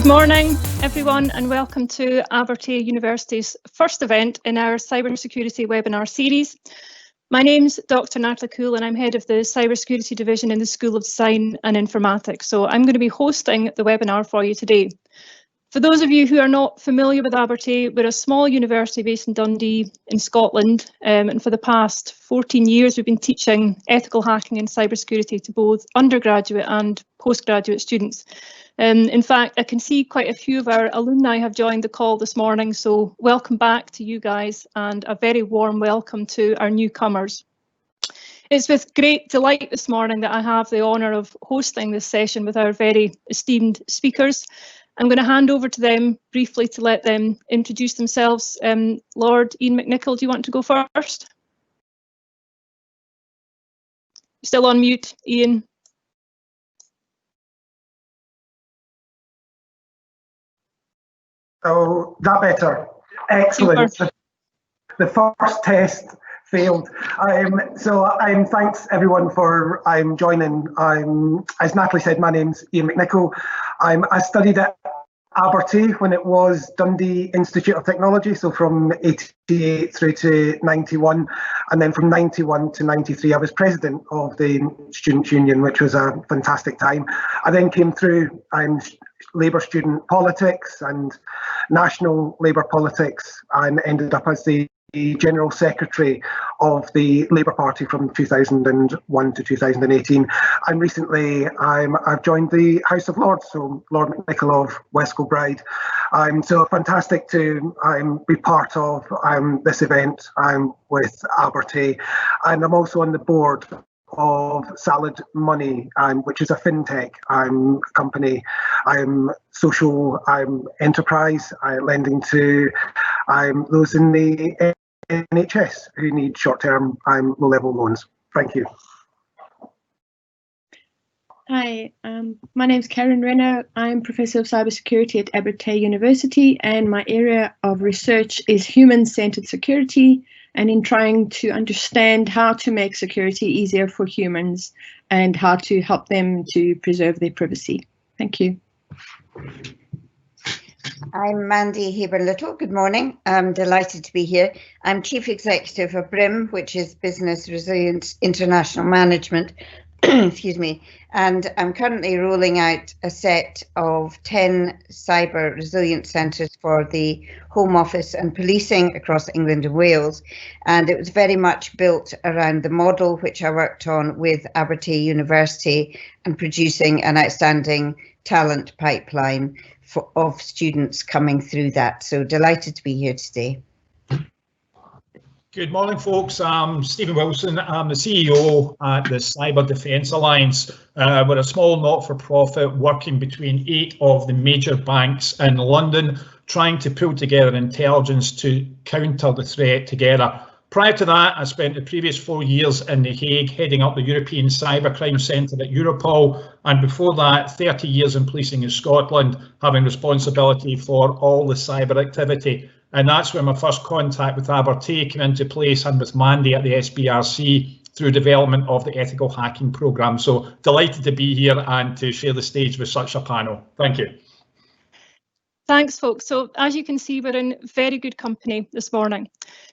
Good morning, everyone, and welcome to Abertay University's first event in our Cybersecurity webinar series. My name's Dr. Natalie Cool, and I'm head of the Cybersecurity division in the School of Design and Informatics. So I'm going to be hosting the webinar for you today. For those of you who are not familiar with Abertay, we're a small university based in Dundee in Scotland, and for the past 14 years we've been teaching ethical hacking and cybersecurity to both undergraduate and postgraduate students. In fact, I can see quite a few of our alumni have joined the call this morning, so welcome back to you guys and a very warm welcome to our newcomers. It's with great delight this morning that I have the honour of hosting this session with our very esteemed speakers. I'm going to hand over to them briefly to let them introduce themselves. Lord Ian McNichol, do you want to go first? Still on mute, Ian. Oh, that better. Excellent. Super. The first test failed. Thanks everyone for joining. As Natalie said, my name's Ian McNichol. I studied at Abertay when it was Dundee Institute of Technology, so from 88 through to 91, and then from 91 to 93 I was president of the Students' Union, which was a fantastic time. I then came through Labour student politics and national Labour politics, and ended up as the General Secretary of the Labour Party from 2001 to 2018, and recently I've joined the House of Lords, so Lord McNichol of West Kilbride. So fantastic to be part of this event with Abertay, and I'm also on the board of Salad Money, which is a fintech company, social enterprise, lending to those in the NHS who need short-term low-level loans. Thank you. Hi, my name's Karen Renner. I'm Professor of Cybersecurity at Abertay University, and my area of research is human-centered security, and in trying to understand how to make security easier for humans and how to help them to preserve their privacy. Thank you. I'm Mandy Haber-Little. Good morning. I'm delighted to be here. I'm Chief Executive of BRIM, which is Business Resilience International Management, excuse me, and I'm currently rolling out a set of 10 cyber resilience centres for the Home Office and policing across England and Wales. And it was very much built around the model which I worked on with Abertay University, and producing an outstanding talent pipeline of students coming through that. So delighted to be here today. Good morning, folks. I'm Stephen Wilson. I'm the CEO at the Cyber Defence Alliance. We're a small not-for-profit working between 8 of the major banks in London, trying to pull together intelligence to counter the threat together. Prior to that, I spent the previous 4 years in The Hague, heading up the European Cybercrime Centre at Europol, and before that, 30 years in policing in Scotland, having responsibility for all the cyber activity. And that's where my first contact with Abertay came into place, and with Mandy at the SBRC through development of the ethical hacking programme. So delighted to be here and to share the stage with such a panel. Thank you. Thanks, folks. So as you can see, we're in very good company this morning.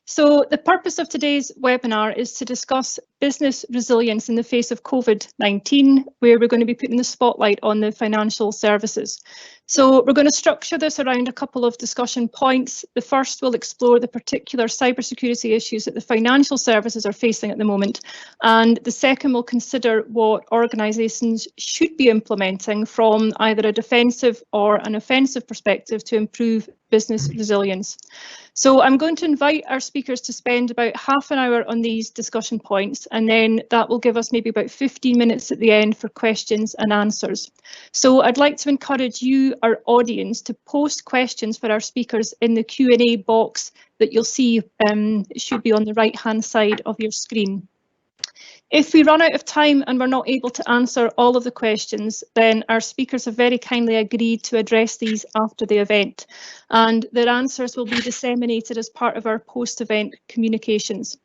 So the purpose of today's webinar is to discuss business resilience in the face of COVID-19, where we're going to be putting the spotlight on the financial services. So we're going to structure this around a couple of discussion points. The first will explore the particular cybersecurity issues that the financial services are facing at the moment. And the second will consider what organisations should be implementing from either a defensive or an offensive perspective to improve business resilience. So I'm going to invite our speakers to spend about half an hour on these discussion points, and then that will give us maybe about 15 minutes at the end for questions and answers. So I'd like to encourage you, our audience, to post questions for our speakers in the Q&A box that you'll see should be on the right-hand side of your screen. If we run out of time and we're not able to answer all of the questions, then our speakers have very kindly agreed to address these after the event, and their answers will be disseminated as part of our post-event communications.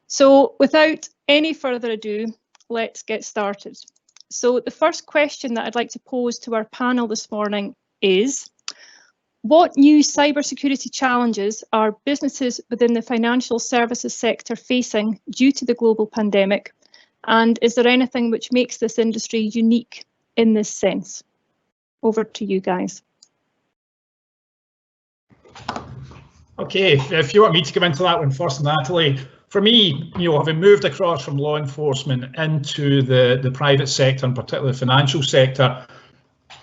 So without any further ado, let's get started. So the first question that I'd like to pose to our panel this morning is: what new cybersecurity challenges are businesses within the financial services sector facing due to the global pandemic? And is there anything which makes this industry unique in this sense? Over to you guys. Okay, if you want me to come into that one first, Natalie. For me, having moved across from law enforcement into the private sector, and particularly the financial sector,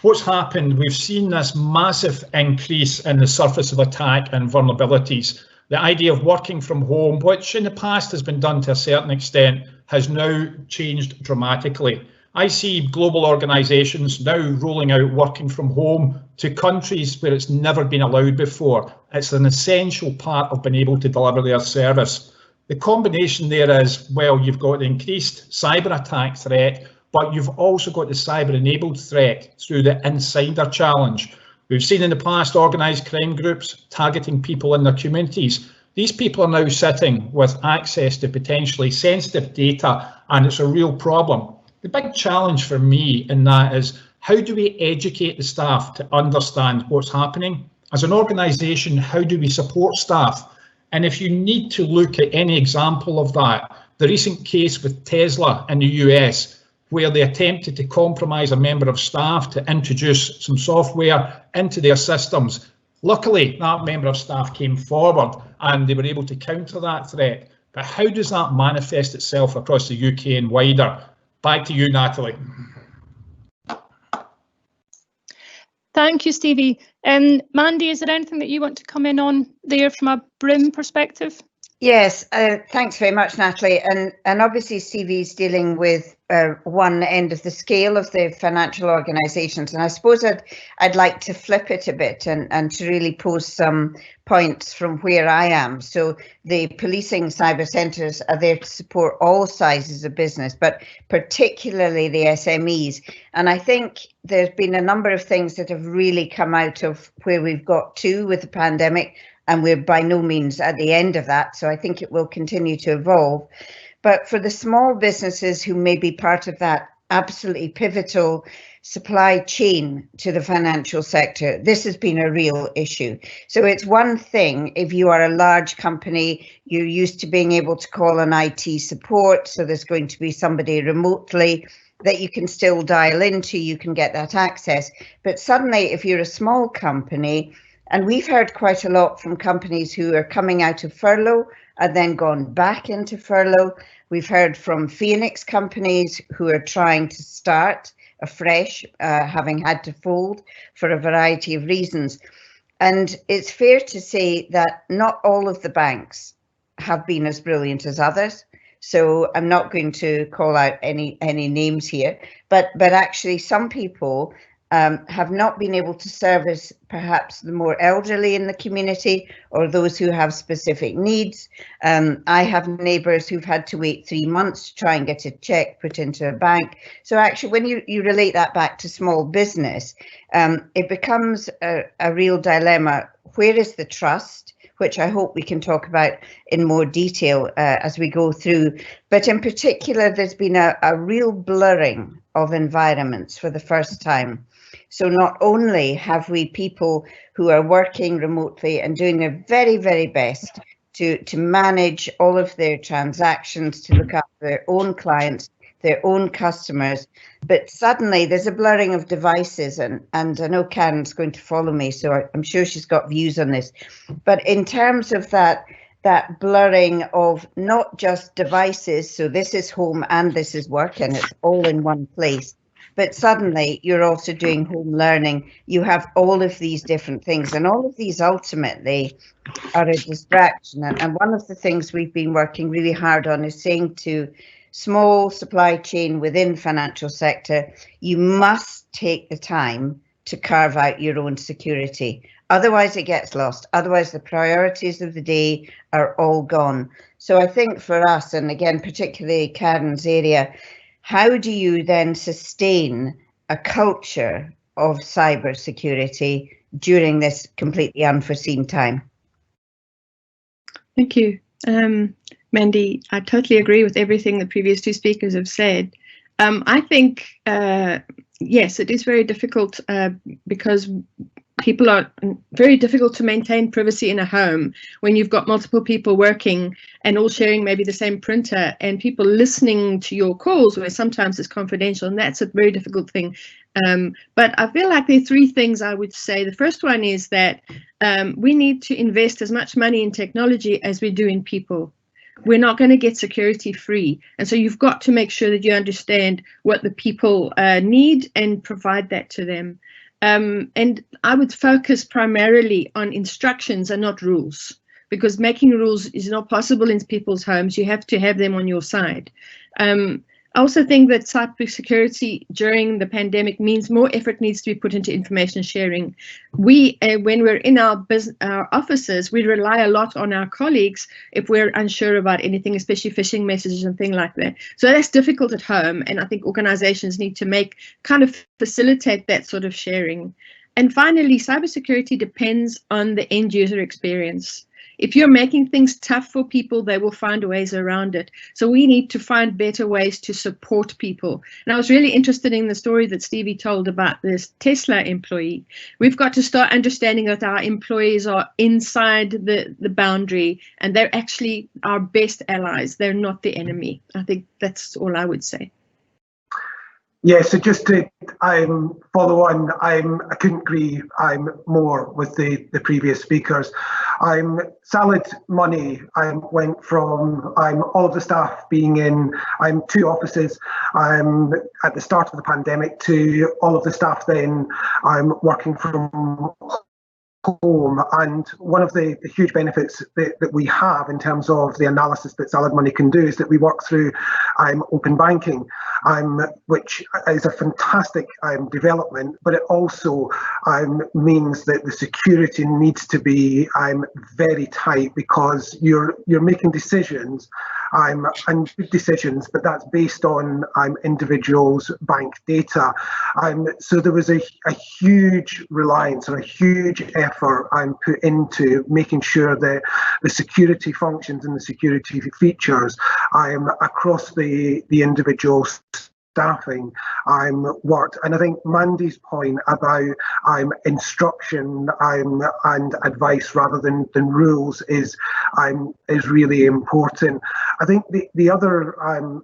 what's happened, we've seen this massive increase in the surface of attack and vulnerabilities. The idea of working from home, which in the past has been done to a certain extent, has now changed dramatically. I see global organisations now rolling out working from home to countries where it's never been allowed before. It's an essential part of being able to deliver their service. The combination there is, well, you've got the increased cyber attack threat, but you've also got the cyber-enabled threat through the insider challenge. We've seen in the past organised crime groups targeting people in their communities. These people are now sitting with access to potentially sensitive data, and it's a real problem. The big challenge for me in that is, how do we educate the staff to understand what's happening? As an organisation, how do we support staff? And if you need to look at any example of that, the recent case with Tesla in the US, where they attempted to compromise a member of staff to introduce some software into their systems. Luckily, that member of staff came forward and they were able to counter that threat. But how does that manifest itself across the UK and wider? Back to you, Natalie. Thank you, Stevie. Mandy, is there anything that you want to come in on there from a BRIM perspective? Yes, thanks very much, Natalie. And obviously Stevie's dealing with one end of the scale of the financial organisations, and I suppose I'd like to flip it a bit and to really pose some points from where I am. So the policing cyber centres are there to support all sizes of business, but particularly the SMEs. And I think there's been a number of things that have really come out of where we've got to with the pandemic, and we're by no means at the end of that. So I think it will continue to evolve. But for the small businesses who may be part of that absolutely pivotal supply chain to the financial sector, this has been a real issue. So it's one thing if you are a large company, you're used to being able to call on IT support. So there's going to be somebody remotely that you can still dial into, you can get that access. But suddenly, if you're a small company, and we've heard quite a lot from companies who are coming out of furlough and then gone back into furlough. We've heard from Phoenix companies who are trying to start afresh, having had to fold for a variety of reasons. And it's fair to say that not all of the banks have been as brilliant as others. So I'm not going to call out any names here, but actually some people have not been able to service perhaps the more elderly in the community or those who have specific needs. I have neighbours who've had to wait 3 months to try and get a cheque put into a bank. So actually, when you relate that back to small business, it becomes a real dilemma. Where is the trust? Which I hope we can talk about in more detail as we go through. But in particular, there's been a real blurring of environments for the first time. So not only have we people who are working remotely and doing their very, very best to manage all of their transactions, to look after their own clients, their own customers, but suddenly there's a blurring of devices, and I know Karen's going to follow me, so I'm sure she's got views on this. But in terms of that blurring of not just devices, so this is home and this is work and it's all in one place, but suddenly you're also doing home learning. You have all of these different things, and all of these ultimately are a distraction. And one of the things we've been working really hard on is saying to small supply chain within financial sector, you must take the time to carve out your own security. Otherwise it gets lost. Otherwise the priorities of the day are all gone. So I think for us, and again, particularly Karen's area, how do you then sustain a culture of cybersecurity during this completely unforeseen time? Thank you. Mandy, I totally agree with everything the previous two speakers have said. I think yes, it is very difficult because people are very difficult to maintain privacy in a home when you've got multiple people working and all sharing maybe the same printer and people listening to your calls where sometimes it's confidential, and that's a very difficult thing. But I feel like there are three things I would say. The first one is that we need to invest as much money in technology as we do in people. We're not going to get security free. And so you've got to make sure that you understand what the people need and provide that to them. And I would focus primarily on instructions and not rules, because making rules is not possible in people's homes. You have to have them on your side. I also think that cybersecurity during the pandemic means more effort needs to be put into information sharing. We, when we're in our offices, we rely a lot on our colleagues if we're unsure about anything, especially phishing messages and things like that. So that's difficult at home, and I think organizations need to facilitate that sort of sharing. And finally, cybersecurity depends on the end user experience. If you're making things tough for people, they will find ways around it. So we need to find better ways to support people. And I was really interested in the story that Stevie told about this Tesla employee. We've got to start understanding that our employees are inside the boundary, and they're actually our best allies. They're not the enemy. I think that's all I would say. Yeah, so just to follow on, I couldn't agree more with the previous speakers. Salad Money went from all of the staff being in 2 offices at the start of the pandemic to all of the staff then working from home. And one of the huge benefits that we have in terms of the analysis that Salad Money can do is that we work through open banking, which is a fantastic development, but it also means that the security needs to be very tight, because you're making decisions and good decisions, but that's based on individuals' bank data. So there was a huge reliance or a huge effort put into making sure that the security functions and the security features across the individual staffing worked. And I think Mandy's point about instruction and advice rather than rules is really important. I think the other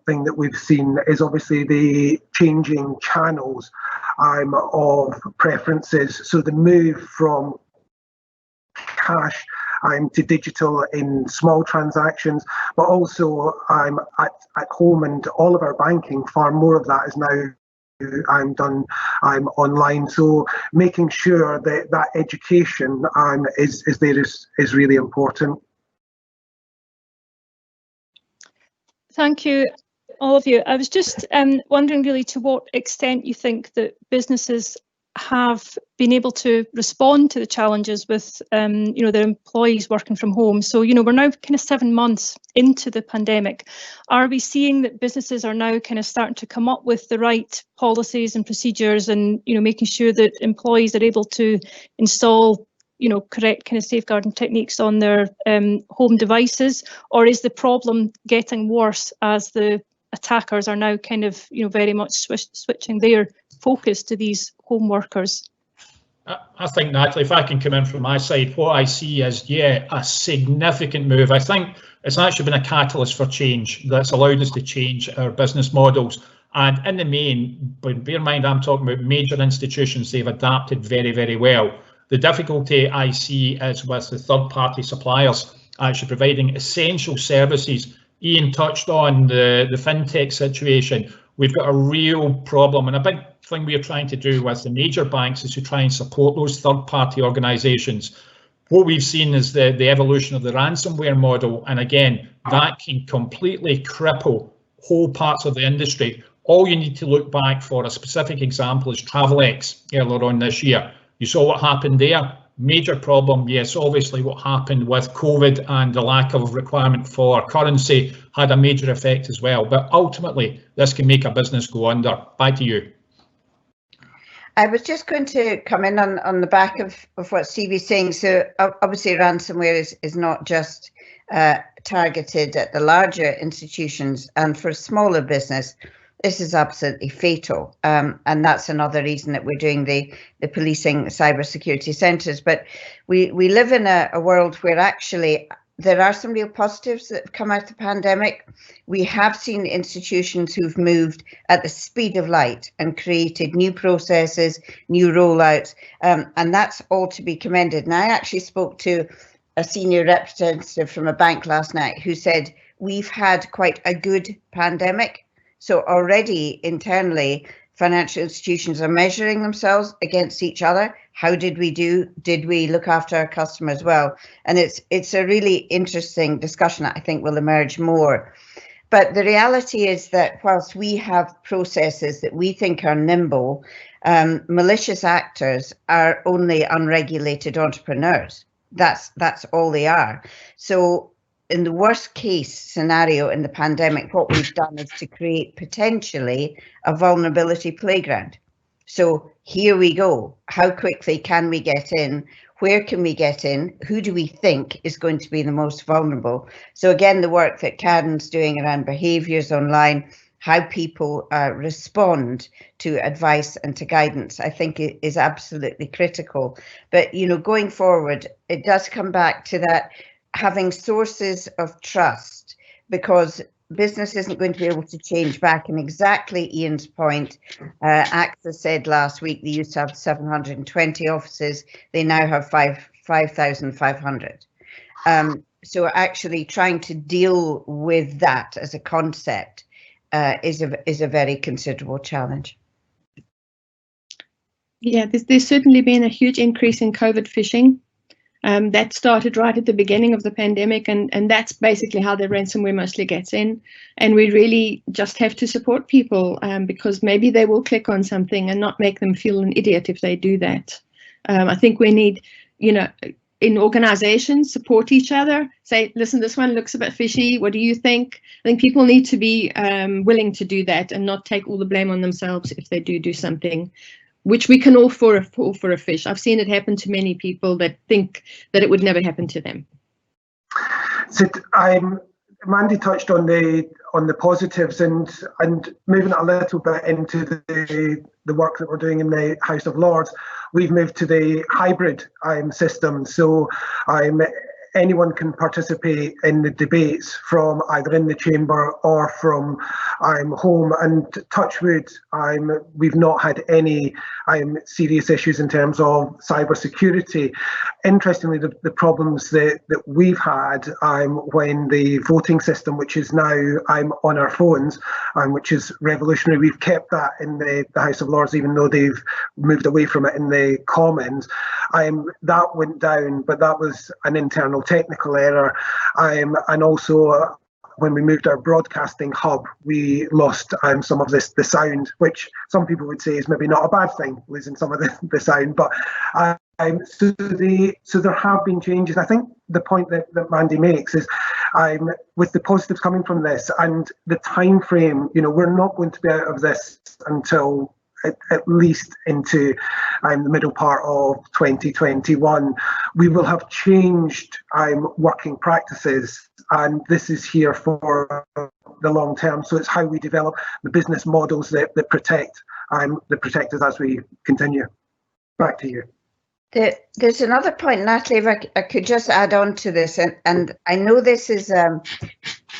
thing that we've seen is obviously the changing channels of preferences. So the move from cash to digital in small transactions, but also at home and all of our banking, far more of that is now done online. So making sure that education is really important. Thank you, all of you. I was just wondering really to what extent you think that businesses have been able to respond to the challenges with their employees working from home. So we're now kind of 7 months into the pandemic. Are we seeing that businesses are now kind of starting to come up with the right policies and procedures, and making sure that employees are able to install correct kind of safeguarding techniques on their home devices? Or is the problem getting worse as the attackers are now kind of very much switching their focus to these home workers? I think, Natalie, if I can come in from my side, what I see is, a significant move. I think it's actually been a catalyst for change that's allowed us to change our business models. And in the main, but bear in mind, I'm talking about major institutions, they've adapted very, very well. The difficulty I see is with the third-party suppliers actually providing essential services. Ian touched on the fintech situation. We've got a real problem, and a big thing we're trying to do with the major banks is to try and support those third-party organisations. What we've seen is the evolution of the ransomware model, and again, that can completely cripple whole parts of the industry. All you need to look back for a specific example is Travelex earlier on this year. You saw what happened there. Major problem, yes, obviously what happened with COVID and the lack of requirement for currency had a major effect as well. But ultimately, this can make a business go under. Back to you. I was just going to come in on the back of what Stevie's saying. So obviously ransomware is not just targeted at the larger institutions, and for smaller business, this is absolutely fatal. And that's another reason that we're doing the policing cybersecurity centres. But we live in a world where actually there are some real positives that have come out of the pandemic. We have seen institutions who've moved at the speed of light and created new processes, new rollouts, and that's all to be commended. And I actually spoke to a senior representative from a bank last night who said, we've had quite a good pandemic. So already internally, financial institutions are measuring themselves against each other. How did we do? Did we look after our customers well? And it's a really interesting discussion that I think will emerge more. But the reality is that whilst we have processes that we think are nimble, malicious actors are only unregulated entrepreneurs. That's all they are. So in the worst case scenario in the pandemic, what we've done is to create potentially a vulnerability playground. So here we go. How quickly can we get in? Where can we get in? Who do we think is going to be the most vulnerable? So again, the work that Karen's doing around behaviours online, how people respond to advice and to guidance, I think is absolutely critical. But, you know, going forward, it does come back to that having sources of trust, because business isn't going to be able to change back. And exactly Ian's point, AXA said last week they used to have 720 offices. They now have 5,500. So actually trying to deal with that as a concept is a very considerable challenge. Yeah, there's certainly been a huge increase in COVID phishing. That started right at the beginning of the pandemic, and that's basically how the ransomware mostly gets in. And we really just have to support people because maybe they will click on something and not make them feel an idiot if they do that. I think we need, you know, in organizations, support each other, say, listen, this one looks a bit fishy. What do you think? I think people need to be willing to do that and not take all the blame on themselves if they do something, which we can all fall for a fish. I've seen it happen to many people that think that it would never happen to them. So Mandy touched on the positives and moving a little bit into the work that we're doing in the House of Lords. We've moved to the hybrid system, so anyone can participate in the debates from either in the chamber or from home. And touch wood, we've not had any serious issues in terms of cybersecurity. Interestingly, the problems that we've had when the voting system, which is now on our phones, which is revolutionary, we've kept that in the House of Lords, even though they've moved away from it in the Commons. That went down, but that was an internal technical error. And also, when we moved our broadcasting hub, we lost some of the sound, which some people would say is maybe not a bad thing, losing some of the sound. But so there have been changes. I think the point that Mandy makes is, with the positives coming from this and the time frame, you know, we're not going to be out of this until at least into the middle part of 2021. We will have changed working practices, and this is here for the long term. So it's how we develop the business models that protect us as we continue. Back to you. There's another point, Natalie, if I could just add on to this, and I know this is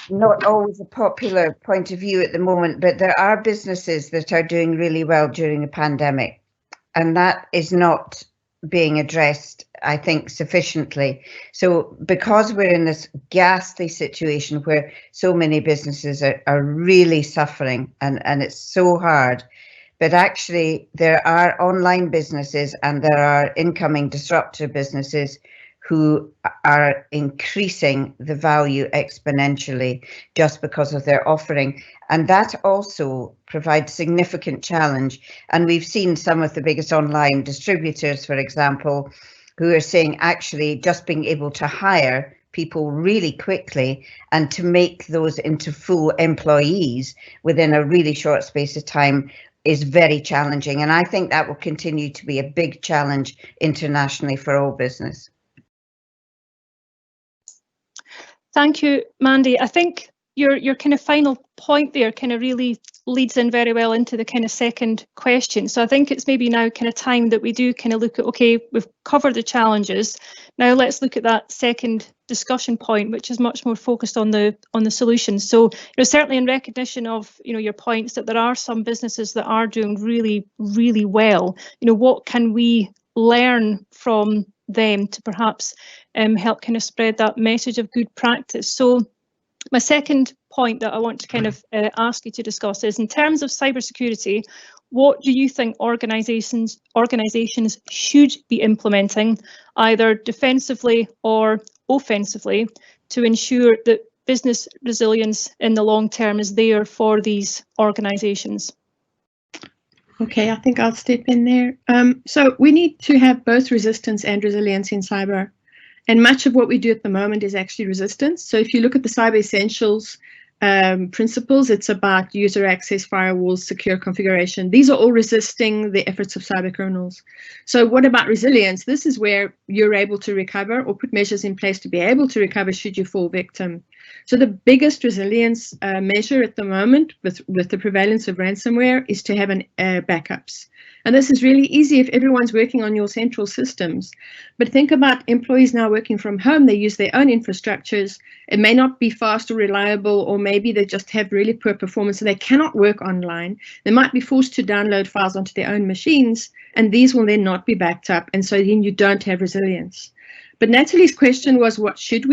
not always a popular point of view at the moment, but there are businesses that are doing really well during the pandemic, and that is not being addressed, I think, sufficiently. So because we're in this ghastly situation where so many businesses are really suffering and it's so hard, but actually there are online businesses and there are incoming disruptor businesses who are increasing the value exponentially just because of their offering. And that also provides significant challenge. And we've seen some of the biggest online distributors, for example, who are saying actually just being able to hire people really quickly and to make those into full employees within a really short space of time is very challenging. And I think that will continue to be a big challenge internationally for all business. Thank you, Mandy. I think your kind of final point there kind of really leads in very well into the kind of second question. So I think it's maybe now kind of time that we do kind of look at, okay, we've covered the challenges. Now let's look at that second discussion point, which is much more focused on the solutions. So, certainly in recognition of, your points that there are some businesses that are doing really, really well, what can we learn from them to perhaps help kind of spread that message of good practice? So my second point that I want to kind of ask you to discuss is, in terms of cybersecurity, what do you think organisations should be implementing, either defensively or offensively, to ensure that business resilience in the long term is there for these organisations? Okay, I think I'll step in there. So we need to have both resistance and resilience in cyber. And much of what we do at the moment is actually resistance. So if you look at the Cyber Essentials principles, it's about user access, firewalls, secure configuration. These are all resisting the efforts of cyber criminals. So what about resilience? This is where you're able to recover or put measures in place to be able to recover should you fall victim. So the biggest resilience measure at the moment with the prevalence of ransomware is to have backups. And this is really easy if everyone's working on your central systems. But think about employees now working from home. They use their own infrastructures. It may not be fast or reliable, or maybe they just have really poor performance, so they cannot work online. They might be forced to download files onto their own machines, and these will then not be backed up. And so then you don't have resilience. But Natalie's question was, what should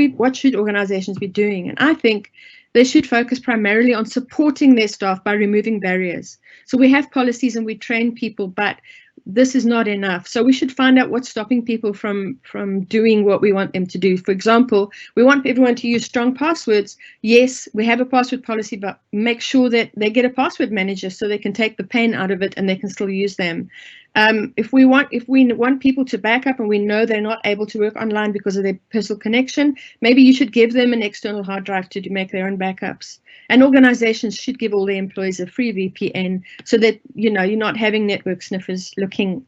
organizations be doing? And I think they should focus primarily on supporting their staff by removing barriers. So we have policies and we train people, but this is not enough. So we should find out what's stopping people from doing what we want them to do. For example, we want everyone to use strong passwords. Yes, we have a password policy, but make sure that they get a password manager so they can take the pain out of it and they can still use them. If we want people to back up and we know they're not able to work online because of their personal connection, maybe you should give them an external hard drive to make their own backups. And organizations should give all their employees a free VPN so that, you're not having network sniffers looking,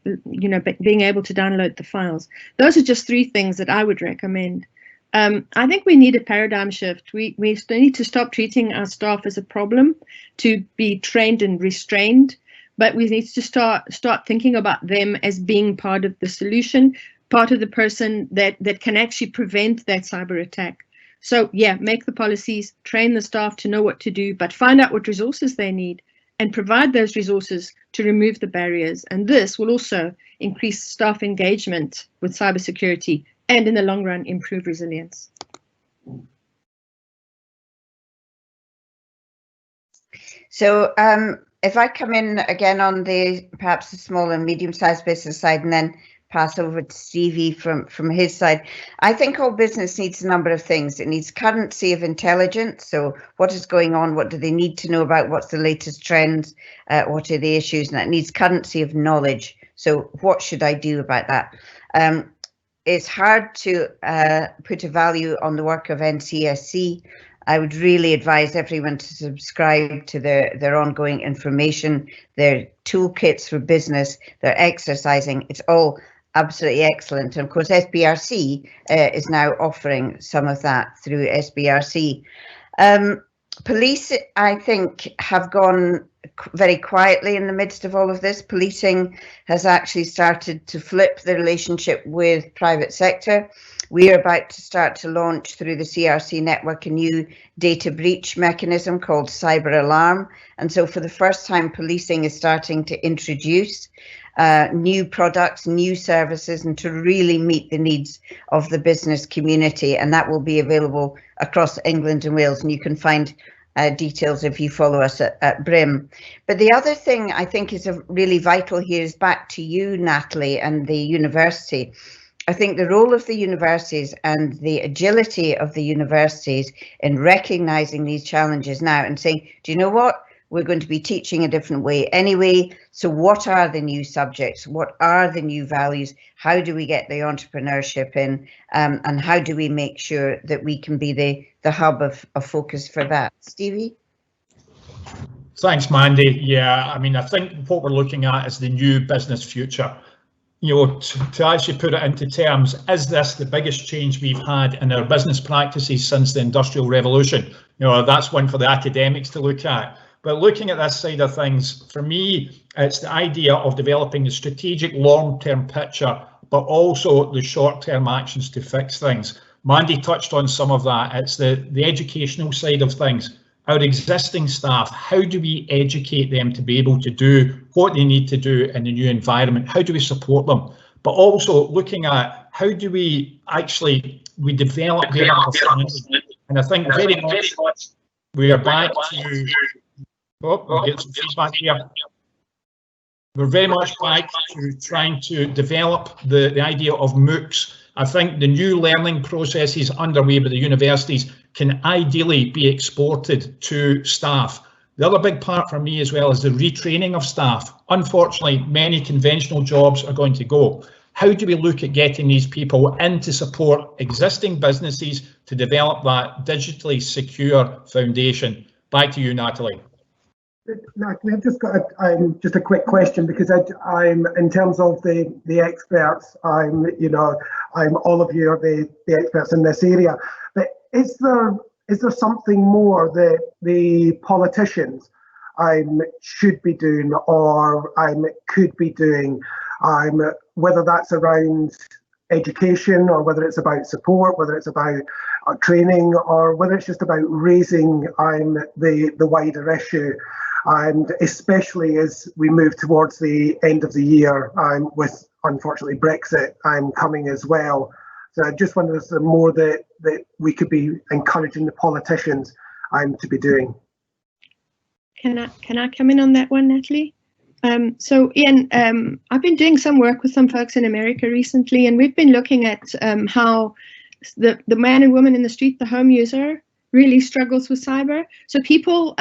being able to download the files. Those are just 3 things that I would recommend. I think we need a paradigm shift. We need to stop treating our staff as a problem, to be trained and restrained. But we need to start thinking about them as being part of the solution, part of the person that can actually prevent that cyber attack. So yeah, make the policies, train the staff to know what to do, but find out what resources they need and provide those resources to remove the barriers. And this will also increase staff engagement with cybersecurity and in the long run, improve resilience. So if I come in again on perhaps the small and medium-sized business side and then pass over to Stevie from his side, I think all business needs a number of things. It needs currency of intelligence. So what is going on? What do they need to know about? What's the latest trends? What are the issues? And it needs currency of knowledge. So what should I do about that? It's hard to put a value on the work of NCSC. I would really advise everyone to subscribe to their ongoing information, their toolkits for business, their exercising. It's all absolutely excellent. And of course, SBRC is now offering some of that through SBRC. Police, I think, have gone very quietly in the midst of all of this. Policing has actually started to flip the relationship with private sector. We are about to start to launch through the CRC network a new data breach mechanism called Cyber Alarm. And so for the first time, policing is starting to introduce new products, new services, and to really meet the needs of the business community. And that will be available across England and Wales. And you can find details if you follow us at BRIM. But the other thing I think is really vital here is back to you, Natalie, and the university. I think the role of the universities and the agility of the universities in recognizing these challenges now and saying, do you know what? We're going to be teaching a different way anyway. So what are the new subjects? What are the new values? How do we get the entrepreneurship in? And how do we make sure that we can be the hub of focus for that? Stevie? Thanks, Mandy. Yeah, I mean, I think what we're looking at is the new business future. to actually put it into terms, is this the biggest change we've had in our business practices since the Industrial Revolution? That's one for the academics to look at. But looking at this side of things, for me, it's the idea of developing the strategic long-term picture, but also the short-term actions to fix things. Mandy touched on some of that. It's the educational side of things. Our existing staff, how do we educate them to be able to do what they need to do in the new environment? How do we support them? But also looking at how do we develop their understanding. And I think very much we are back to, we'll get some feedback here. We're very much back to trying to develop the idea of MOOCs. I think the new learning processes underway by the universities can ideally be exported to staff. The other big part for me as well is the retraining of staff. Unfortunately, many conventional jobs are going to go. How do we look at getting these people in to support existing businesses to develop that digitally secure foundation? Back to you, Natalie. Natalie, I've just got just a quick question, because I'm in terms of the experts. I'm all of you are the experts in this area. But is there something more that the politicians should be doing, or could be doing, whether that's around education, or whether it's about support, whether it's about training, or whether it's just about raising the wider issue, and especially as we move towards the end of the year, with unfortunately Brexit coming as well. So I just wonder if there's more that we could be encouraging the politicians to be doing. Can I come in on that one, Natalie? So Ian, I've been doing some work with some folks in America recently, and we've been looking at how the man and woman in the street, the home user, really struggles with cyber. So people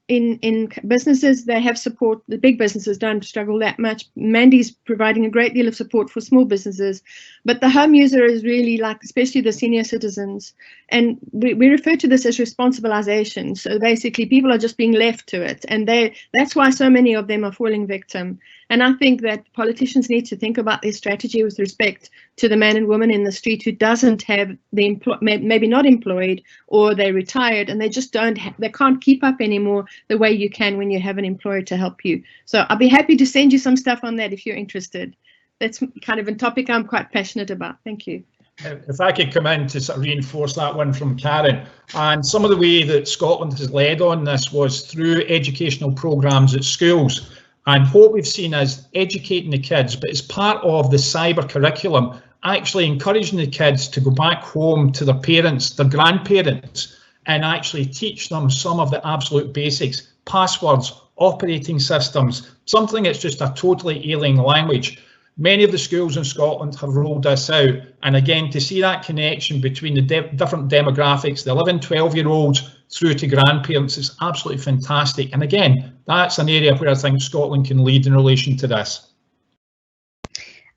in businesses, they have support. The big businesses don't struggle that much. Mandy's providing a great deal of support for small businesses, but the home user is really, like, especially the senior citizens. And we refer to this as responsibilization. So basically people are just being left to it, and that's why so many of them are falling victim. And I think that politicians need to think about their strategy with respect to the man and woman in the street who doesn't have maybe not employed, or they're retired, and they just they can't keep up anymore the way you can when you have an employer to help you. So I'll be happy to send you some stuff on that if you're interested. That's kind of a topic I'm quite passionate about. Thank you. If I could come in to sort of reinforce that one from Karen, and some of the way that Scotland has led on this was through educational programmes at schools. And what we've seen is educating the kids, but as part of the cyber curriculum, actually encouraging the kids to go back home to their parents, their grandparents, and actually teach them some of the absolute basics, passwords, operating systems, something that's just a totally alien language. Many of the schools in Scotland have rolled this out. And again, to see that connection between the different demographics, the 11, 12-year-olds through to grandparents, is absolutely fantastic. And again, that's an area where I think Scotland can lead in relation to this.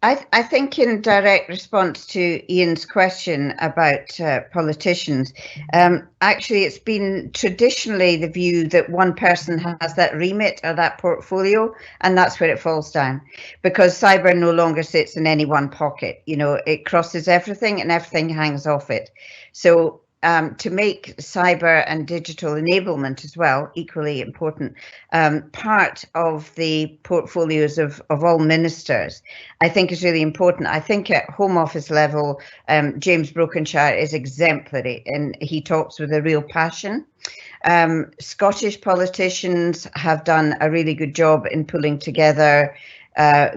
I think in direct response to Ian's question about politicians, actually it's been traditionally the view that one person has that remit or that portfolio, and that's where it falls down, because cyber no longer sits in any one pocket. It crosses everything and everything hangs off it. So to make cyber and digital enablement as well equally important part of the portfolios of all ministers, I think is really important. I think at Home Office level, James Brokenshire is exemplary, and he talks with a real passion. Scottish politicians have done a really good job in pulling together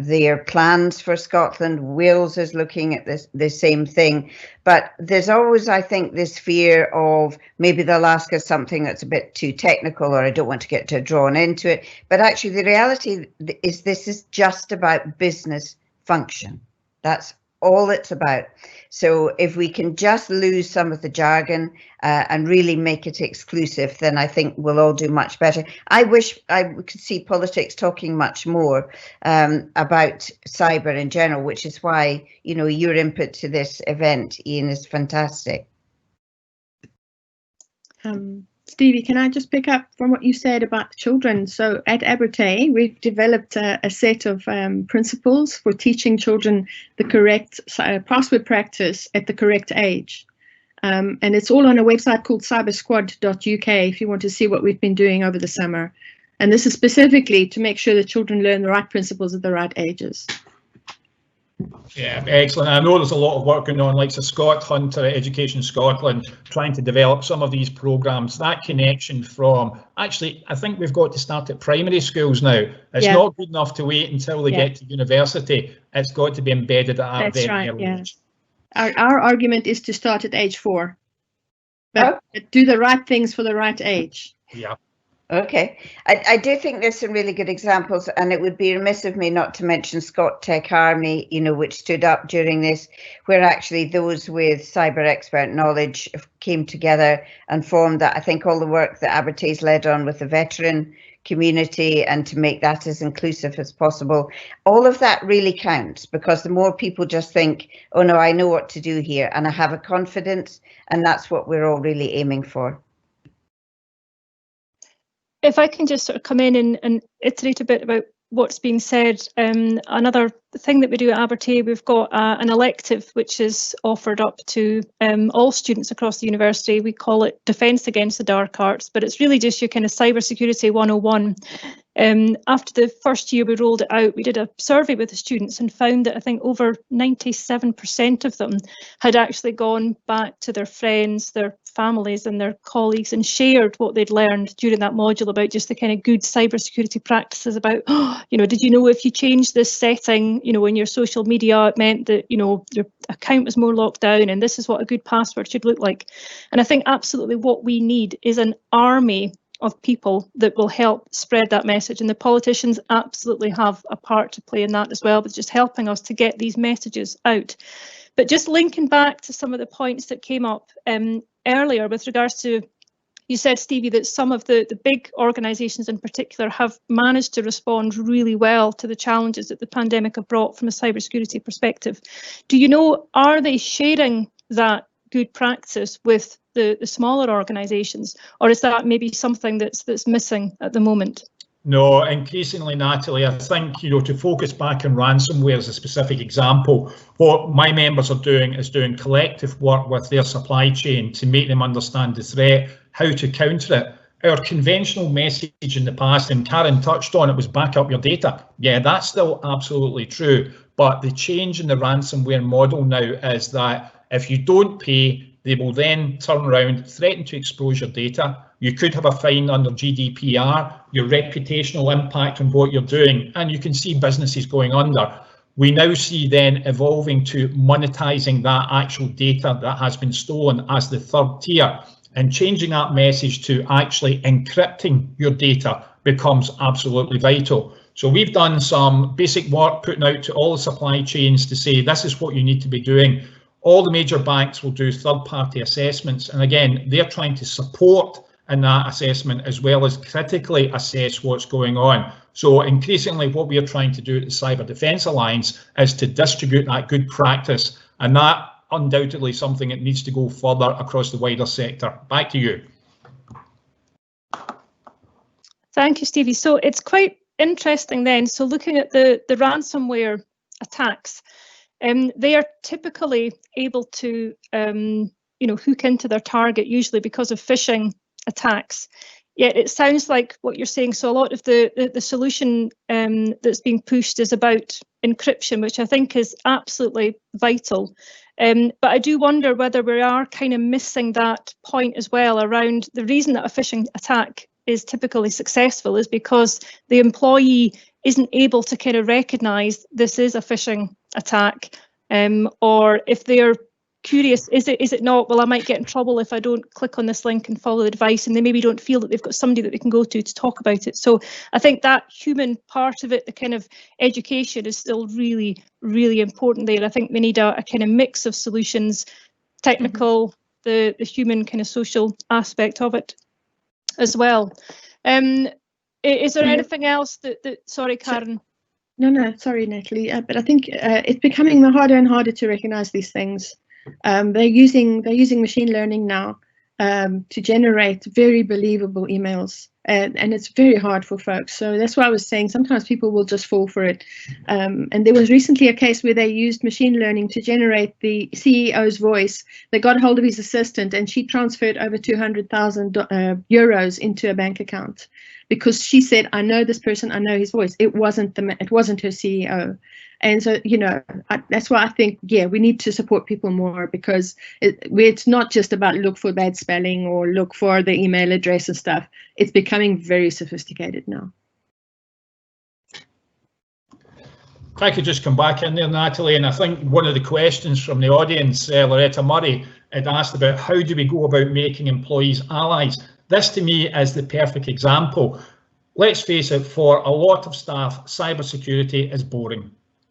their plans for Scotland. Wales is looking at the same thing, but there's always, I think, this fear of maybe they'll ask us something that's a bit too technical, or I don't want to get too drawn into it. But actually the reality is this is just about business function. That's all it's about. So if we can just lose some of the jargon and really make it exclusive, then I think we'll all do much better. I wish I could see politics talking much more about cyber in general, which is why, your input to this event, Ian, is fantastic. Stevie, can I just pick up from what you said about children? So at Abertay, we've developed a set of principles for teaching children the correct password practice at the correct age. And it's all on a website called cybersquad.uk if you want to see what we've been doing over the summer. And this is specifically to make sure that children learn the right principles at the right ages. Yeah, excellent. I know there's a lot of work going on, like Scott Hunter at Education Scotland, trying to develop some of these programmes. That connection from, actually, I think we've got to start at primary schools now. It's not good enough to wait until they get to university. It's got to be embedded at that very early age. Our argument is to start at age 4, but do the right things for the right age. Yeah. Okay, I do think there's some really good examples, and it would be remiss of me not to mention Scott Tech Army, you know, which stood up during this, where actually those with cyber expert knowledge came together and formed that. I think all the work that Abertay's led on with the veteran community and to make that as inclusive as possible, all of that really counts, because the more people just think, oh no, I know what to do here and I have a confidence, and that's what we're all really aiming for. If I can just sort of come in and iterate a bit about what's being said, another thing that we do at Abertay, we've got an elective which is offered up to all students across the university. We call it Defence Against the Dark Arts, but it's really just your kind of Cybersecurity 101. After the first year we rolled it out, we did a survey with the students and found that I think over 97% of them had actually gone back to their friends, their families and their colleagues and shared what they'd learned during that module about just the kind of good cybersecurity practices about, you know, did you know if you changed this setting, you know, in your social media, it meant that, you know, your account was more locked down, and this is what a good password should look like. And I think absolutely what we need is an army of people that will help spread that message, and the politicians absolutely have a part to play in that as well, but just helping us to get these messages out. But just linking back to some of the points that came up earlier with regards to, you said, Stevie, that some of the big organisations in particular have managed to respond really well to the challenges that the pandemic have brought from a cybersecurity perspective. Do you know, are they sharing that good practice with the smaller organisations, or is that maybe something that's missing at the moment? No, increasingly, Natalie, I think, you know, to focus back on ransomware as a specific example, what my members are doing is doing collective work with their supply chain to make them understand the threat, how to counter it. Our conventional message in the past, and Karen touched on it, was back up your data. Yeah, that's still absolutely true. But the change in the ransomware model now is that if you don't pay, they will then turn around, threaten to expose your data. You could have a fine under GDPR, your reputational impact on what you're doing, and you can see businesses going under. We now see then evolving to monetizing that actual data that has been stolen as the third tier, and changing that message to actually encrypting your data becomes absolutely vital. So we've done some basic work putting out to all the supply chains to say this is what you need to be doing. All the major banks will do third-party assessments, and again, they're trying to support in that assessment as well as critically assess what's going on. So increasingly what we are trying to do at the Cyber Defence Alliance is to distribute that good practice, and that undoubtedly something that needs to go further across the wider sector. Back to you. Thank you, Stevie. So it's quite interesting then. So looking at the ransomware attacks, they are typically able to you know, hook into their target usually because of phishing attacks. Yet it sounds like what you're saying, so a lot of the solution that's being pushed is about encryption, which I think is absolutely vital. But I do wonder whether we are kind of missing that point as well around the reason that a phishing attack is typically successful is because the employee isn't able to kind of recognise this is a phishing attack, or if they're curious, is it not, well, I might get in trouble if I don't click on this link and follow the advice, and they maybe don't feel that they've got somebody that they can go to talk about it. So I think that human part of it, the kind of education, is still really, really important there. I think we need a kind of mix of solutions, technical, the human kind of social aspect of it as well. Is there anything else that sorry, Karen? No, sorry, Natalie, but I think it's becoming harder and harder to recognise these things. They're using machine learning now to generate very believable emails. And it's very hard for folks. So that's why I was saying sometimes people will just fall for it. And there was recently a case where they used machine learning to generate the CEO's voice. They got hold of his assistant and she transferred over 200,000 euros into a bank account because she said, I know this person, I know his voice. It wasn't her CEO. And so, you know, that's why I think, yeah, we need to support people more, because it's not just about look for bad spelling or look for the email address and stuff. It's becoming very sophisticated now. If I could just come back in there, Natalie, and I think one of the questions from the audience, Loretta Murray, had asked about how do we go about making employees allies. This to me is the perfect example. Let's face it, for a lot of staff, cybersecurity is boring.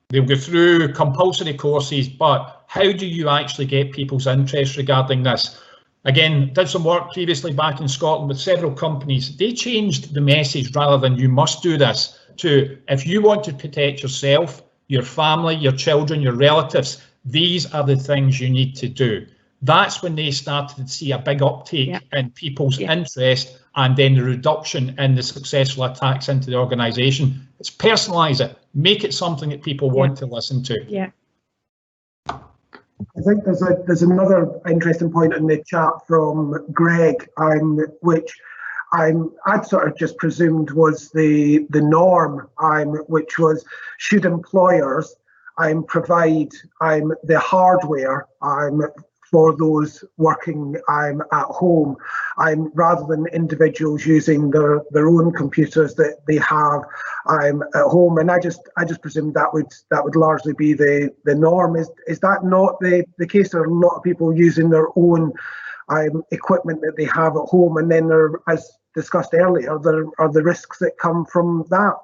They'll go through compulsory courses, but how do you actually get people's interest regarding this? Again, did some work previously back in Scotland with several companies. They changed the message rather than you must do this to if you want to protect yourself, your family, your children, your relatives, these are the things you need to do. That's when they started to see a big uptake in people's interest, and then the reduction in the successful attacks into the organisation. It's personalise it, make it something that people want to listen to. Yeah. I think there's another interesting point in the chat from Greg, which I'd sort of just presumed was the norm, which was should employers provide the hardware for those working at home, rather than individuals using their own computers that they have at home. And I just presumed that would largely be the norm. Is that not the case? There are a lot of people using their own equipment that they have at home, and then there, as discussed earlier, there are the risks that come from that.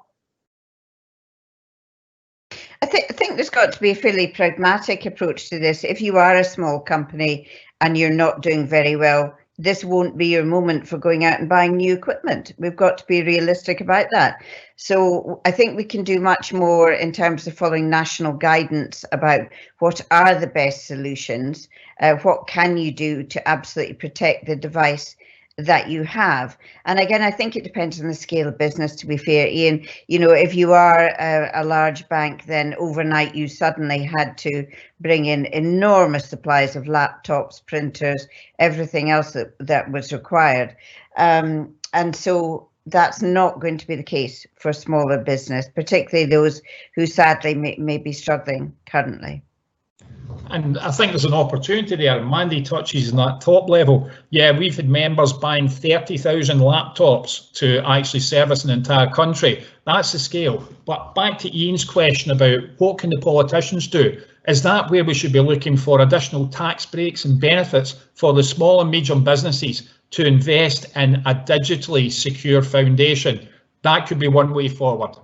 I think there's got to be a fairly pragmatic approach to this. If you are a small company and you're not doing very well, this won't be your moment for going out and buying new equipment. We've got to be realistic about that. So I think we can do much more in terms of following national guidance about what are the best solutions, what can you do to absolutely protect the device that you have. And again, I think it depends on the scale of business, to be fair, Ian. You know, if you are a large bank, then overnight you suddenly had to bring in enormous supplies of laptops, printers, everything else that was required. And so that's not going to be the case for smaller business, particularly those who sadly may be struggling currently. And I think there's an opportunity there. Mandy touches on that top level. Yeah, we've had members buying 30,000 laptops to actually service an entire country. That's the scale. But back to Ian's question about what can the politicians do? Is that where we should be looking for additional tax breaks and benefits for the small and medium businesses to invest in a digitally secure foundation? That could be one way forward.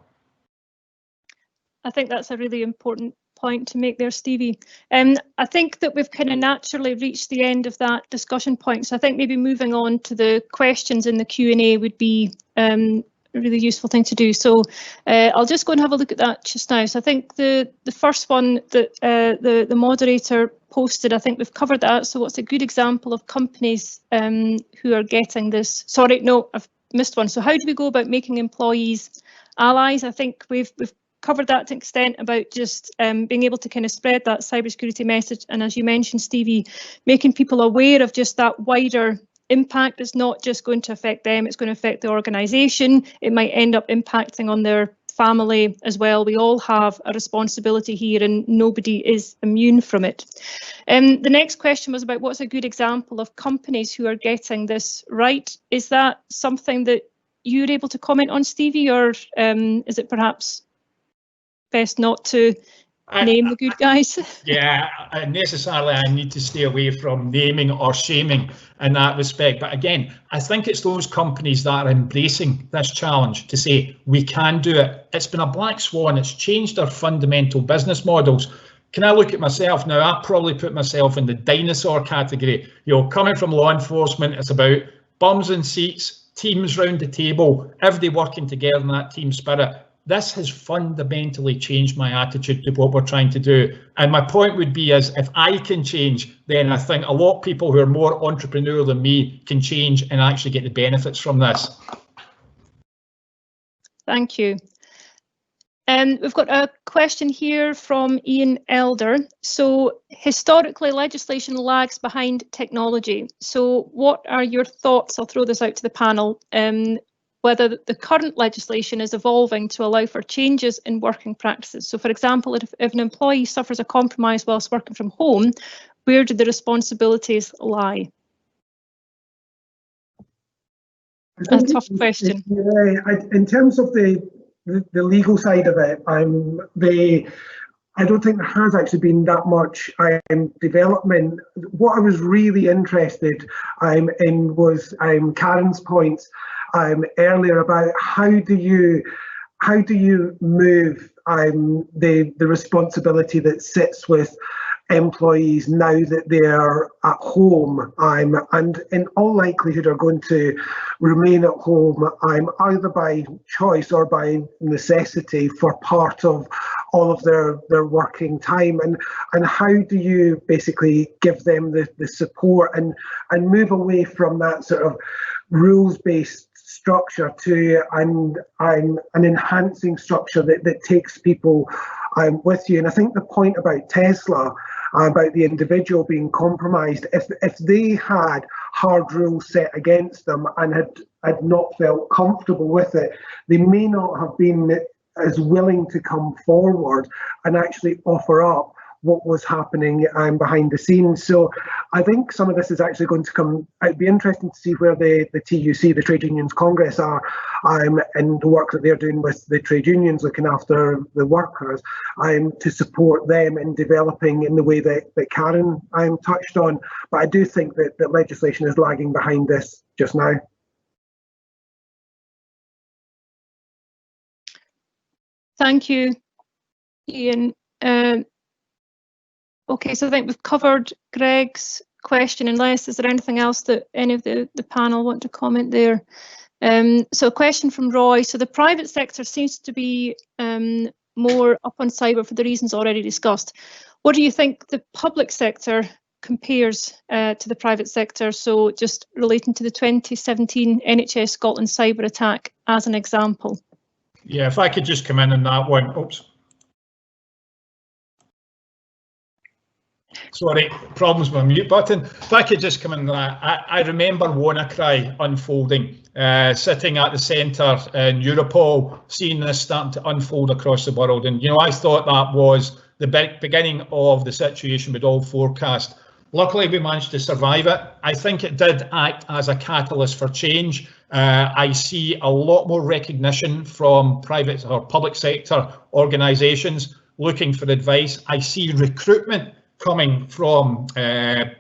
I think that's a really important point to make there, Stevie. I think that we've kind of naturally reached the end of that discussion point. So I think maybe moving on to the questions in the Q&A would be a really useful thing to do. So I'll just go and have a look at that just now. So I think the first one that the moderator posted, I think we've covered that. So what's a good example of companies who are getting this? Sorry, no, I've missed one. So how do we go about making employees allies? I think we've covered that to an extent about just being able to kind of spread that cybersecurity message. And as you mentioned, Stevie, making people aware of just that wider impact is not just going to affect them, it's going to affect the organisation. It might end up impacting on their family as well. We all have a responsibility here and nobody is immune from it. The next question was about what's a good example of companies who are getting this right. Is that something that you're able to comment on, Stevie, or is it perhaps best not to name the good guys? Yeah, necessarily I need to stay away from naming or shaming in that respect. But again, I think it's those companies that are embracing this challenge to say we can do it. It's been a black swan. It's changed our fundamental business models. Can I look at myself now? I probably put myself in the dinosaur category. You know, coming from law enforcement, it's about bums in seats, teams round the table, everybody working together in that team spirit. this has fundamentally changed my attitude to what we're trying to do. And my point would be is if I can change, then I think a lot of people who are more entrepreneurial than me can change and actually get the benefits from this. Thank you. We've got a question here from Ian Elder. So historically, legislation lags behind technology. So what are your thoughts? I'll throw this out to the panel. Whether the current legislation is evolving to allow for changes in working practices. So for example, if an employee suffers a compromise whilst working from home, where do the responsibilities lie? A tough question. In terms of the legal side of it, I don't think there has actually been that much development. What I was really interested in was Karen's points earlier about how do you move the responsibility that sits with employees now that they're at home and in all likelihood are going to remain at home either by choice or by necessity for part of all of their working time, and how do you basically give them the support and move away from that sort of rules-based structure to an enhancing structure that takes people with you. And I think the point about Tesla, about the individual being compromised, if they had hard rules set against them and had not felt comfortable with it, they may not have been as willing to come forward and actually offer up what was happening behind the scenes. So I think some of this is actually going to come. It'd be interesting to see where the TUC, the Trade Unions Congress, are and the work that they're doing with the trade unions looking after the workers to support them in developing in the way that Karen touched on. But I do think that legislation is lagging behind this just now. Thank you, Ian. Okay, so I think we've covered Greg's question, unless is there anything else that any of the panel want to comment there? So a question from Roy. So the private sector seems to be more up on cyber for the reasons already discussed. What do you think the public sector compares to the private sector? So just relating to the 2017 NHS Scotland cyber attack as an example. Yeah, if I could just come in on that one. Oops. Sorry, problems with my mute button. If I could just come in that, I remember WannaCry unfolding, sitting at the centre in Europol, seeing this starting to unfold across the world. And, you know, I thought that was the beginning of the situation we'd all forecast. Luckily, we managed to survive it. I think it did act as a catalyst for change. I see a lot more recognition from private or public sector organisations looking for advice. I see recruitment coming from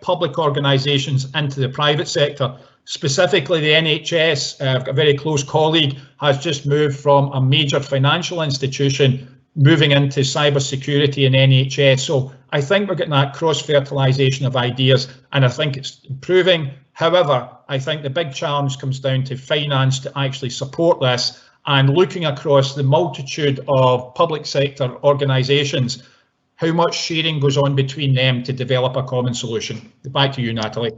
public organisations into the private sector. Specifically, the NHS, I've got a very close colleague, has just moved from a major financial institution moving into cybersecurity and NHS. So I think we're getting that cross-fertilisation of ideas, and I think it's improving. However, I think the big challenge comes down to finance to actually support this, and looking across the multitude of public sector organisations, how much sharing goes on between them to develop a common solution. Back to you, Natalie.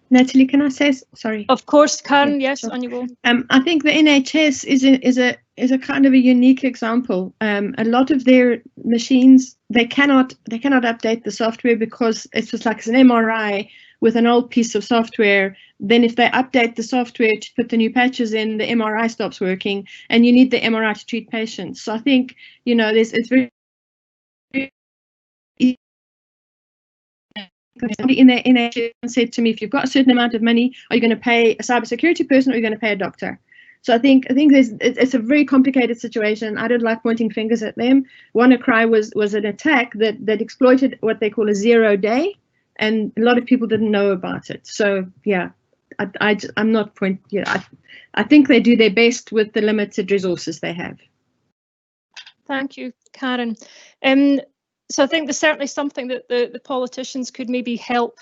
Natalie, can I say, sorry? Of course, Karen, yes, on you go. I think the NHS is a kind of a unique example. A lot of their machines, they cannot update the software because it's just like it's an MRI with an old piece of software. Then if they update the software to put the new patches in, the MRI stops working, and you need the MRI to treat patients. So I think, you know, it's very somebody in the NHS said to me, if you've got a certain amount of money, are you going to pay a cybersecurity person or are you going to pay a doctor? So I think it's a very complicated situation. I don't like pointing fingers at them. WannaCry was an attack that exploited what they call a 0 day, and a lot of people didn't know about it. So yeah, I'm not point. Yeah, I think they do their best with the limited resources they have. Thank you, Karen. So I think there's certainly something that the politicians could maybe help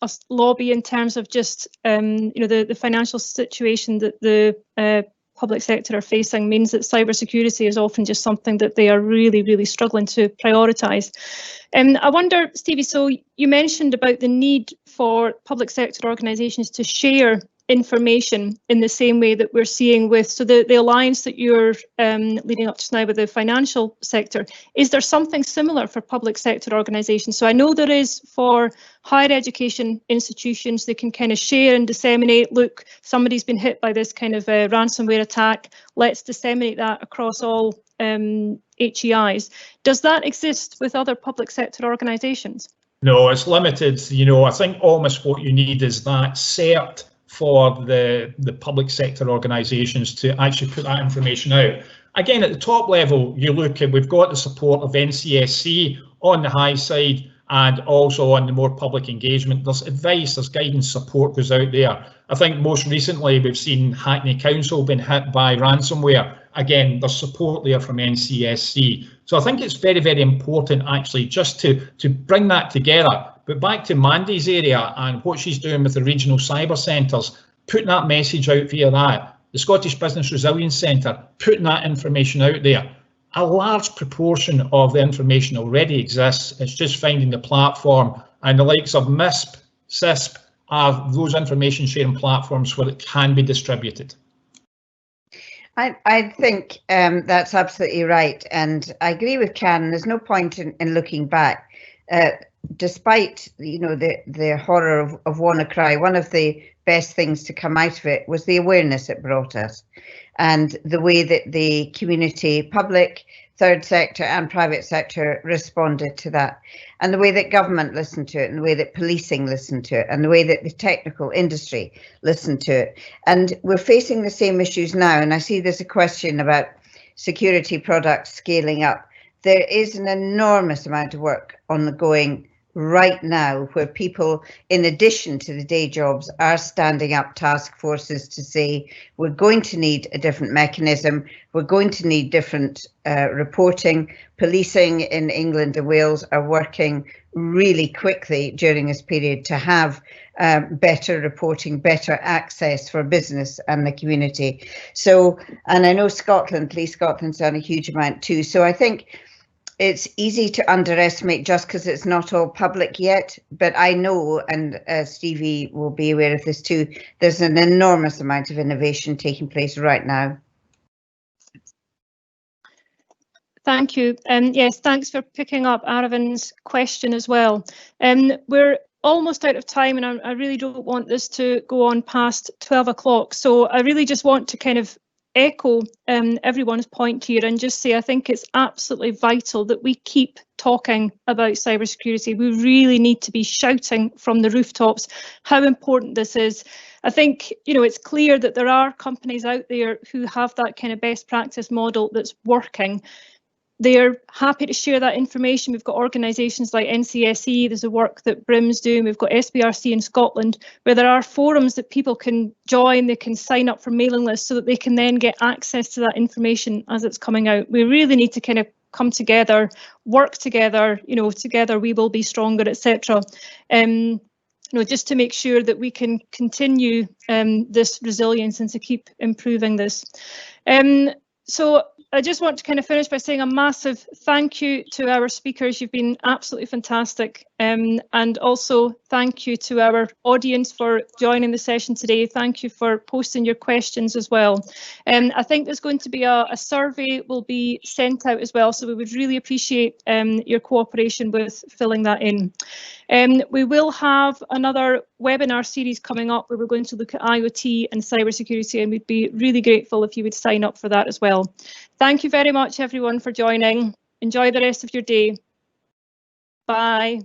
us lobby in terms of just, you know, the financial situation that the public sector are facing means that cybersecurity is often just something that they are really, really struggling to prioritise. I wonder, Stevie, so you mentioned about the need for public sector organisations to share information in the same way that we're seeing with, so the alliance that you're leading up to now with the financial sector, is there something similar for public sector organisations? So I know there is for higher education institutions, they can kind of share and disseminate, look, somebody's been hit by this kind of ransomware attack, let's disseminate that across all HEIs. Does that exist with other public sector organisations? No, it's limited. You know, I think almost what you need is that cert for the public sector organisations to actually put that information out. Again, at the top level, you look at, we've got the support of NCSC on the high side and also on the more public engagement. There's advice, there's guidance, support goes out there. I think most recently we've seen Hackney Council being hit by ransomware. Again, there's support there from NCSC. So I think it's very, very important actually just to bring that together. But back to Mandy's area and what she's doing with the regional cyber centres, putting that message out via that. The Scottish Business Resilience Centre, putting that information out there. A large proportion of the information already exists. It's just finding the platform, and the likes of MISP, CISP are those information sharing platforms where it can be distributed. I think that's absolutely right, and I agree with Karen. There's no point in looking back. Despite the horror of WannaCry, one of the best things to come out of it was the awareness it brought us, and the way that the community, public, third sector and private sector responded to that, and the way that government listened to it, and the way that policing listened to it, and the way that the technical industry listened to it. And we're facing the same issues now, and I see there's a question about security products scaling up. There is an enormous amount of work ongoing right now where people, in addition to the day jobs, are standing up task forces to say, we're going to need a different mechanism, we're going to need different reporting. Policing in England and Wales are working really quickly during this period to have better reporting, better access for business and the community. So, and I know Scotland, Police Scotland's done a huge amount too. So I think it's easy to underestimate just because it's not all public yet, but I know, and Stevie will be aware of this too, there's an enormous amount of innovation taking place right now. Thank you. Yes, thanks for picking up Aravin's question as well. We're almost out of time, and I really don't want this to go on past 12 o'clock. So I really just want to kind of echo everyone's point here and just say I think it's absolutely vital that we keep talking about cybersecurity. We really need to be shouting from the rooftops how important this is. I think, it's clear that there are companies out there who have that kind of best practice model that's working. They're happy to share that information. We've got organisations like NCSE, there's the work that BRIM's doing, we've got SBRC in Scotland, where there are forums that people can join, they can sign up for mailing lists so that they can then get access to that information as it's coming out. We really need to kind of come together, work together, together we will be stronger, etc. Just to make sure that we can continue this resilience and to keep improving this. So I just want to kind of finish by saying a massive thank you to our speakers. You've been absolutely fantastic. And also thank you to our audience for joining the session today. Thank you for posting your questions as well. I think there's going to be a survey will be sent out as well. So we would really appreciate your cooperation with filling that in. We will have another webinar series coming up where we're going to look at IoT and cybersecurity, and we'd be really grateful if you would sign up for that as well. Thank you very much, everyone, for joining. Enjoy the rest of your day. Bye.